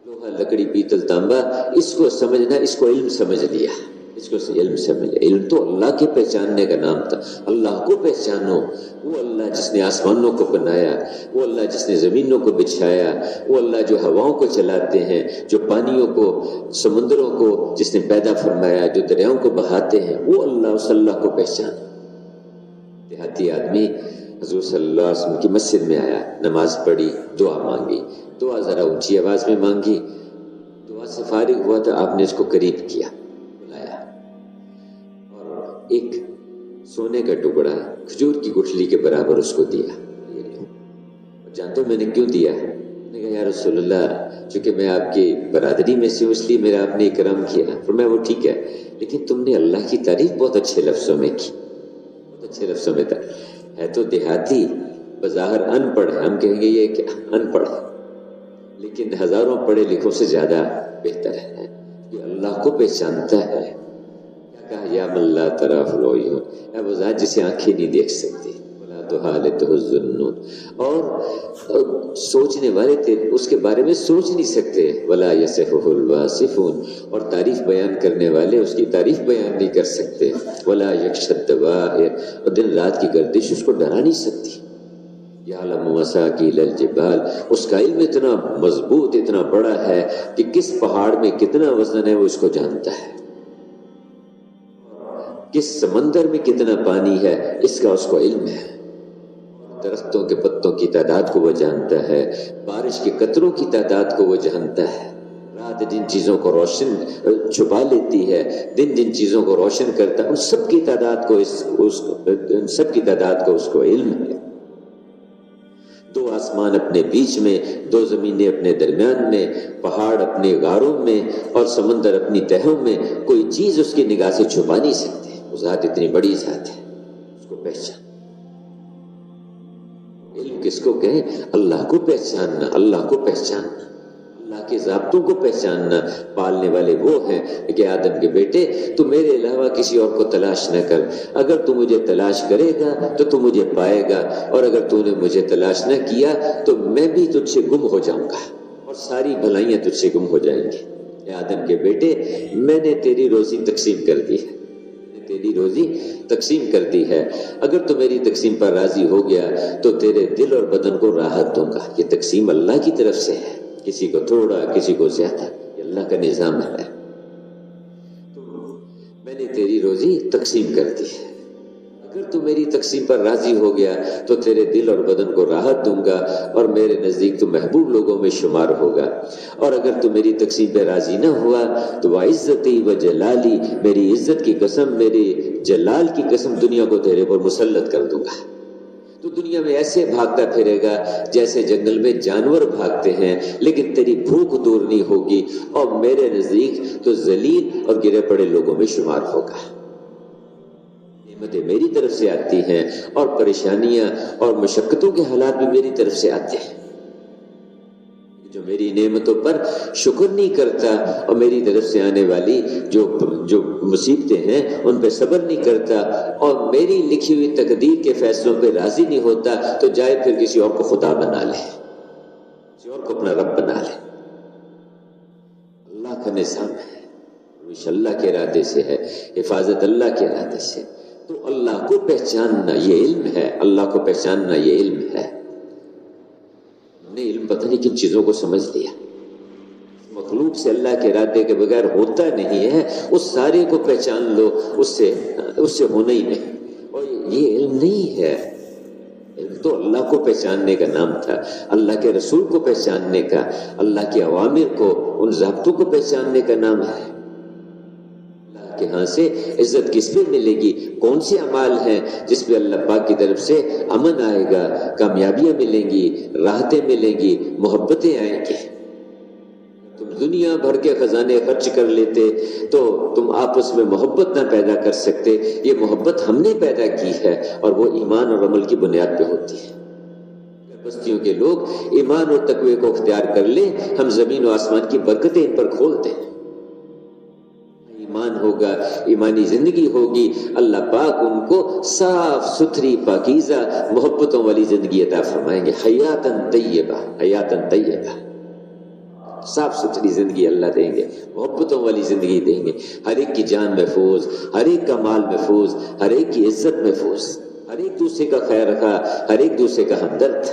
لوہا لکڑی پیتل تانبا، اس کو سمجھنا، اس کو علم سمجھ لیا، اس کو علم سمجھ لیا۔ علم تو اللہ کے پہچاننے کا نام تھا۔ اللہ کو پہچانو، وہ اللہ جس نے آسمانوں کو بنایا، وہ اللہ جس نے زمینوں کو بچھایا، وہ اللہ جو ہواؤں کو چلاتے ہیں، جو پانیوں کو، سمندروں کو جس نے پیدا فرمایا، جو دریاؤں کو بہاتے ہیں، وہ اللہ، اس اللہ کو پہچانو۔ دیہاتی آدمی حضور صلی اللہ علیہ وسلم کی مسجد میں آیا، نماز پڑھی، دعا مانگی، دعا ذرا اونچی آواز میں مانگی، دعا سے فارغ ہوا تو آپ نے اس کو قریب کیا، بلایا اور ایک سونے کا ٹکڑا کھجور کی گٹھلی کے برابر اس کو دیا۔ جانتے ہو میں نے کیوں دیا؟ میں نے کہا یا رسول اللہ، چونکہ میں آپ کی برادری میں سے ہوں، اس لیے میرا آپ نے اکرام کیا۔ فرمایا وہ ٹھیک ہے، لیکن تم نے اللہ کی تعریف بہت اچھے لفظوں میں کی، بہت اچھے لفظوں میں تھا۔ ہے تو دیہاتی، بظاہر ان پڑھ ہے، ہم کہیں گے یہ کیا ان پڑھ ہے، لیکن ہزاروں پڑھے لکھوں سے زیادہ بہتر ہے کہ اللہ کو پہچانتا ہے۔ کیا کہا؟ یا من لا تراہ العیون، اے وہ ذات جسے آنکھیں نہیں دیکھ سکتی، ولا تحالطہ الظنون، اور سوچنے والے تھے اس کے بارے میں سوچ نہیں سکتے، ولا یصفہ الواصفون، اور تعریف بیان کرنے والے اس کی تعریف بیان نہیں کر سکتے، ولا یخشی الدوائر، اور دن رات کی گردش اس کو ڈرا نہیں سکتی۔ یعلم مساکیل الجبال، اس کا علم اتنا مضبوط، اتنا بڑا ہے کہ کس پہاڑ میں کتنا وزن ہے وہ اس کو جانتا ہے، کس سمندر میں کتنا پانی ہے اس کا اس کو علم ہے، درختوں کے پتوں کی تعداد کو وہ جانتا ہے، بارش کے قطروں کی تعداد کو وہ جانتا ہے، رات جن چیزوں کو روشن چھپا لیتی ہے، دن جن چیزوں کو روشن کرتا ہے، ان سب کی تعداد کو ان سب کی تعداد کو اس کو علم ہے۔ دو آسمان اپنے بیچ میں، دو زمینیں اپنے درمیان میں، پہاڑ اپنے غاروں میں اور سمندر اپنی تہوں میں، کوئی چیز اس کی نگاہ سے چھپا نہیں سکتی۔ وہ ذات اتنی بڑی ذات ہے، اس کو پہچان۔ علم کس کو کہیں؟ اللہ کو پہچاننا، اللہ کو پہچاننا، اللہ کے ضابطوں کو پہچاننا۔ پالنے والے وہ ہیں کہ آدم کے بیٹے تو میرے علاوہ کسی اور کو تلاش نہ کر، اگر تو مجھے تلاش کرے گا تو تو مجھے پائے گا، اور اگر تو نے مجھے تلاش نہ کیا تو میں بھی تجھ سے گم ہو جاؤں گا اور ساری بھلائیاں تجھ سے گم ہو جائیں گی۔ اے آدم کے بیٹے، میں نے تیری روزی تقسیم کر دی ہے، تیری روزی تقسیم کر دی ہے، اگر تو میری تقسیم پر راضی ہو گیا تو تیرے دل اور بدن کو راحت دوں گا۔ یہ تقسیم اللہ کی طرف سے ہے، کسی کو تھوڑا کسی کو زیادہ، یہ اللہ کا نظام ہے۔ تو میں نے تیری روزی تقسیم کر دی ہے، اگر تو میری تقسیم پر راضی ہو گیا تو تیرے دل اور بدن کو راحت دوں گا اور میرے نزدیک تو محبوب لوگوں میں شمار ہوگا، اور اگر تو میری تقسیم پہ راضی نہ ہوا تو وعزتی و جلالی، میری عزت کی قسم، میری جلال کی قسم، دنیا کو تیرے پر مسلط کر دوں گا۔ تو دنیا میں ایسے بھاگتا پھرے گا جیسے جنگل میں جانور بھاگتے ہیں، لیکن تیری بھوک دور نہیں ہوگی اور میرے نزدیک تو ذلیل اور گرے پڑے لوگوں میں شمار ہوگا۔ نعمتیں میری طرف سے آتی ہیں اور پریشانیاں اور مشقتوں کے حالات بھی میری طرف سے آتے ہیں۔ جو میری نعمتوں پر شکر نہیں کرتا اور میری طرف سے آنے والی جو مصیبتیں ہیں ان پہ صبر نہیں کرتا اور میری لکھی ہوئی تقدیر کے فیصلوں پہ راضی نہیں ہوتا، تو جائے پھر کسی اور کو خدا بنا لے، کسی اور کو اپنا رب بنا لے۔ اللہ کا نظام ہے، روش اللہ کے ارادے سے ہے، حفاظت اللہ کے ارادے سے۔ تو اللہ کو پہچاننا یہ علم ہے، اللہ کو پہچاننا یہ علم ہے۔ نے علم پتہ نہیں کن چیزوں کو سمجھ لیا، مخلوق سے اللہ کے ارادے کے بغیر ہوتا نہیں ہے، اس سارے کو پہچان لو، اس سے ہونا ہی نہیں، اور یہ علم نہیں ہے۔ علم تو اللہ کو پہچاننے کا نام تھا، اللہ کے رسول کو پہچاننے کا، اللہ کے اوامر کو، ان ضابطوں کو پہچاننے کا نام ہے۔ اللہ کے ہاں سے عزت کس پہ ملے گی؟ کون سے اعمال ہیں جس پہ اللہ پاک کی طرف سے امن آئے گا، کامیابیاں ملیں گی، راحتیں ملیں گی، محبتیں آئیں گی؟ تم دنیا بھر کے خزانے خرچ کر لیتے تو تم آپس میں محبت نہ پیدا کر سکتے۔ یہ محبت ہم نے پیدا کی ہے اور وہ ایمان اور عمل کی بنیاد پہ ہوتی ہے۔ بستیوں کے لوگ ایمان اور تقوی کو اختیار کر لیں، ہم زمین و آسمان کی برکتیں ان پر کھول دیں۔ ایمان ہوگا، ایمانی زندگی ہوگی، اللہ پاک ان کو صاف ستھری پاکیزہ محبتوں والی زندگی عطا فرمائیں گے، حیاتاً طیبہ، حیاتاً طیبہ۔ صاف ستھری زندگی اللہ دیں گے، محبتوں والی زندگی دیں گے، ہر ایک کی جان محفوظ، ہر ایک کا مال محفوظ، ہر ایک کی عزت محفوظ، ہر ایک دوسرے کا خیر رکھا، ہر ایک دوسرے کا ہمدرد۔